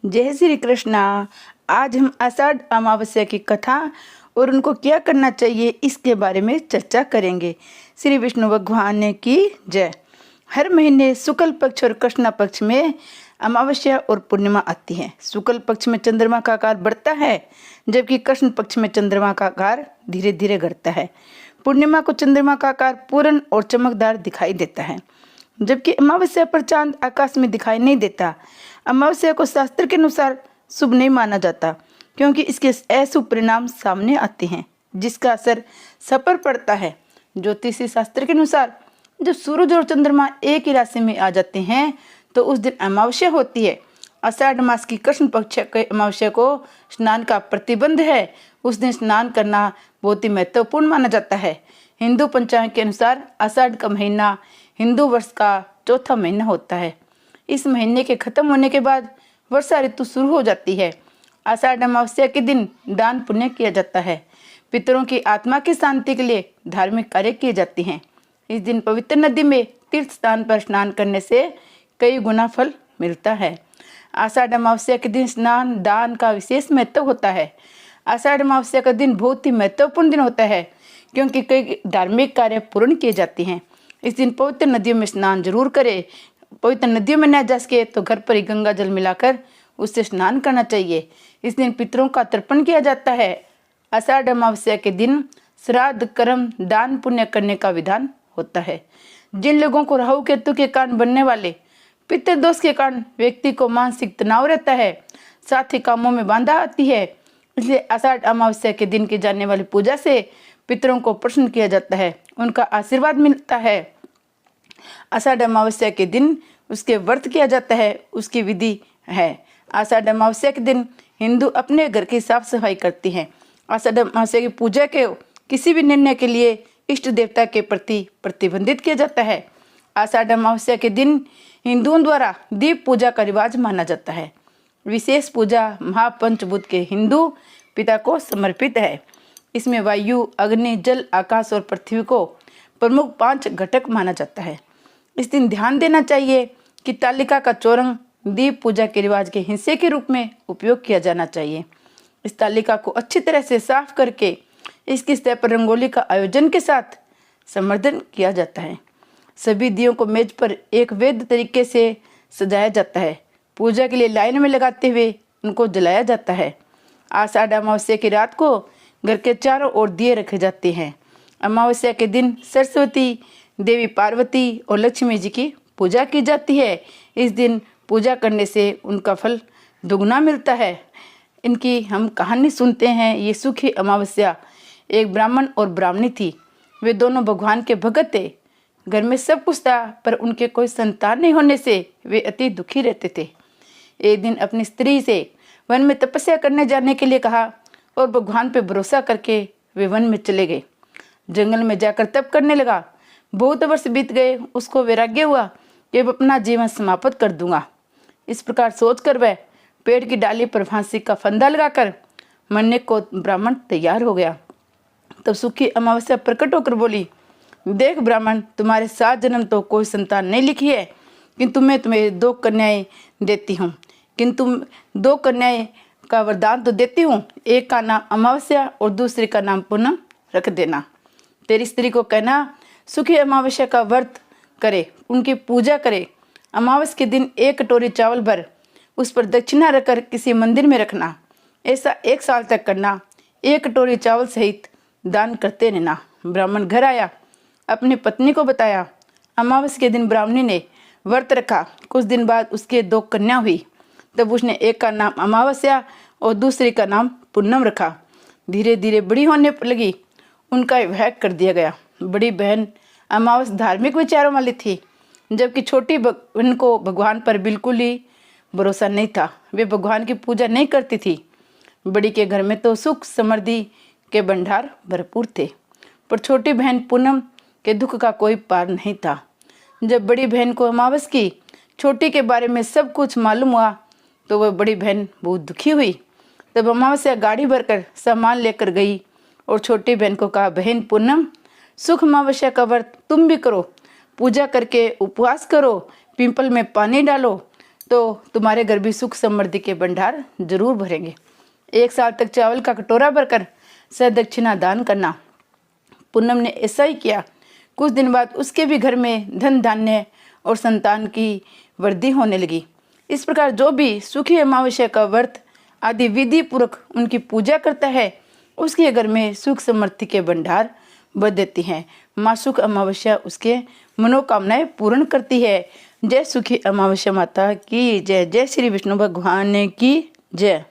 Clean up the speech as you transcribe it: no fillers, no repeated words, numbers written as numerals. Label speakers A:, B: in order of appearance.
A: जय श्री कृष्णा। आज हम आषाढ़ अमावस्या की कथा और उनको क्या करना चाहिए इसके बारे में चर्चा करेंगे। श्री विष्णु भगवान की जय। हर महीने शुक्ल पक्ष और कृष्ण पक्ष में अमावस्या और पूर्णिमा आती है। शुक्ल पक्ष में चंद्रमा का आकार बढ़ता है, जबकि कृष्ण पक्ष में चंद्रमा का आकार धीरे धीरे घटता है। पूर्णिमा को चंद्रमा का आकार पूर्ण और चमकदार दिखाई देता है, जबकि अमावस्या पर चांद आकाश में दिखाई नहीं देता। अमावस्या को शास्त्र के अनुसार शुभ नहीं माना जाता, क्योंकि इसके अशुभ परिणाम सामने आते हैं, जिसका असर सब पर पड़ता है। ज्योतिषी शास्त्र के अनुसार जब सूरज और चंद्रमा एक ही राशि में आ जाते हैं तो उस दिन अमावस्या होती है। आषाढ़ मास की कृष्ण पक्ष के अमावस्या को स्नान का प्रतिबंध है। उस दिन स्नान करना बहुत ही महत्वपूर्ण माना जाता है। हिंदू पंचांग के अनुसार आषाढ़ का महीना हिंदू वर्ष का चौथा महीना होता है। इस महीने के खत्म होने के बाद वर्षा ऋतु शुरू हो जाती है। आषाढ़ अमावस्या के दिन दान पुण्य किया जाता है। पितरों की आत्मा की शांति के लिए धार्मिक कार्य किए जाते हैं। इस दिन पवित्र नदी में तीर्थ स्थान पर स्नान करने से कई गुना फल मिलता है। आषाढ़ अमावस्या के दिन स्नान दान का विशेष महत्व होता है। आषाढ़ अमावस्या का दिन बहुत ही महत्वपूर्ण दिन होता है, क्योंकि कई धार्मिक कार्य पूर्ण किए जाते हैं। इस दिन पवित्र नदियों में स्नान जरूर करें। पवित्र नदियों में न जा सके तो घर पर ही गंगा जल मिलाकर उससे स्नान करना चाहिए। इस दिन पितरों का तर्पण किया जाता है। आषाढ़ अमावस्या के दिन श्राद्ध कर्म दान पुण्य करने का विधान होता है। जिन लोगों को राहु केतु के कारण बनने वाले पितृदोष के कारण व्यक्ति को मानसिक तनाव रहता है, साथ ही कामों में बाधा आती है, इसलिए आषाढ़ अमावस्या के दिन की जाने वाली पूजा से पितरों को प्रसन्न किया जाता है, उनका आशीर्वाद मिलता है। आषाढ़ अमावस्या के दिन उसके व्रत किया जाता है, उसकी विधि है। आषाढ़ अमावस्या के दिन हिंदू अपने घर की साफ सफाई करती हैं। आषाढ़ अमावस्या की पूजा के किसी भी निर्णय के लिए इष्ट देवता के प्रति प्रतिबंधित किया जाता है। आषाढ़ अमावस्या के दिन हिंदुओं द्वारा दीप पूजा का रिवाज माना जाता है। विशेष पूजा महापंचभूत के हिंदू पिता को समर्पित है। इसमें वायु अग्नि जल आकाश और पृथ्वी को प्रमुख 5 घटक माना जाता है। इस दिन ध्यान देना चाहिए कि तालिका का चौरंग दीप पूजा के रिवाज के हिस्से के रूप में उपयोग किया जाना चाहिए। इस तालिका को अच्छी तरह से साफ करके इसकी सतह पर रंगोली का आयोजन के साथ संवर्धन किया जाता है। सभी दियों को मेज पर एक वैध तरीके से सजाया जाता है। पूजा के लिए लाइन में लगाते हुए उनको जलाया जाता है। आषाढ़ अमावस्या की रात को घर के चारों ओर दिए रखे जाते हैं। अमावस्या के दिन सरस्वती देवी पार्वती और लक्ष्मी जी की पूजा की जाती है। इस दिन पूजा करने से उनका फल दुगना मिलता है। इनकी हम कहानी सुनते हैं। ये सुखी अमावस्या एक ब्राह्मण और ब्राह्मणी थी। वे दोनों भगवान के भगत थे। घर में सब कुछ था, पर उनके कोई संतान नहीं होने से वे अति दुखी रहते थे। एक दिन अपनी स्त्री से वन में तपस्या करने जाने के लिए कहा और भगवान पर भरोसा करके वे वन में चले गए। जंगल में जाकर तप करने लगा। बहुत वर्ष बीत गए। उसको वैराग्य हुआ कि अब अपना जीवन समाप्त कर दूंगा। इस प्रकार सोचकर वह पेड़ की डाली पर फांसी का फंदा लगाकर मरने को ब्राह्मण तैयार हो गया। तब सुखी अमावस्या प्रकट होकर बोली, देख ब्राह्मण, तुम्हारे 7 जन्म तो कोई संतान नहीं लिखी है, किंतु मैं तुम्हें 2 कन्याएं देती हूँ। किंतु 2 कन्याएं का वरदान तो देती हूँ। एक का नाम अमावस्या और दूसरी का नाम पूनम रख देना। तेरी स्त्री को कहना सुखी अमावस्या का व्रत करे, उनकी पूजा करे। अमावस्या के दिन 1 कटोरी चावल भर उस पर दक्षिणा रखकर किसी मंदिर में रखना। ऐसा 1 साल तक करना। 1 कटोरी चावल सहित दान करते रहना। ब्राह्मण घर आया, अपनी पत्नी को बताया। अमावस्या के दिन ब्राह्मणी ने व्रत रखा। कुछ दिन बाद उसके 2 कन्या हुई। तब उसने एक का नाम अमावस्या और दूसरी का नाम पूनम रखा। धीरे धीरे बड़ी होने लगी। उनका विवाह कर दिया गया। बड़ी बहन अमावस्या धार्मिक विचारों वाली थी, जबकि छोटी बहन को भगवान पर बिल्कुल ही भरोसा नहीं था। वे भगवान की पूजा नहीं करती थी। बड़ी के घर में तो सुख समृद्धि के भंडार भरपूर थे, पर छोटी बहन पूनम के दुख का कोई पार नहीं था। जब बड़ी बहन को अमावस्या की छोटी के बारे में सब कुछ मालूम हुआ तो वह बड़ी बहन बहुत दुखी हुई। तब अमावस्या गाड़ी भरकर सामान लेकर गई और छोटी बहन को कहा, बहन पूनम, सुख अमावस्या का व्रत तुम भी करो। पूजा करके उपवास करो, पीपल में पानी डालो, तो तुम्हारे घर भी सुख समृद्धि के भंडार जरूर भरेंगे। 1 साल तक चावल का कटोरा भरकर सदक्षिणा दान करना। पूनम ने ऐसा ही किया। कुछ दिन बाद उसके भी घर में धन धान्य और संतान की वृद्धि होने लगी। इस प्रकार जो भी सुखी अमावस्या का व्रत आदि विधि पूर्वक उनकी पूजा करता है, उसके घर में सुख समृद्धि के भंडार भर देती है। माँ सुख अमावस्या उसके मनोकामनाएं पूर्ण करती है। जय सुखी अमावस्या माता की जय। जय श्री विष्णु भगवान की जय।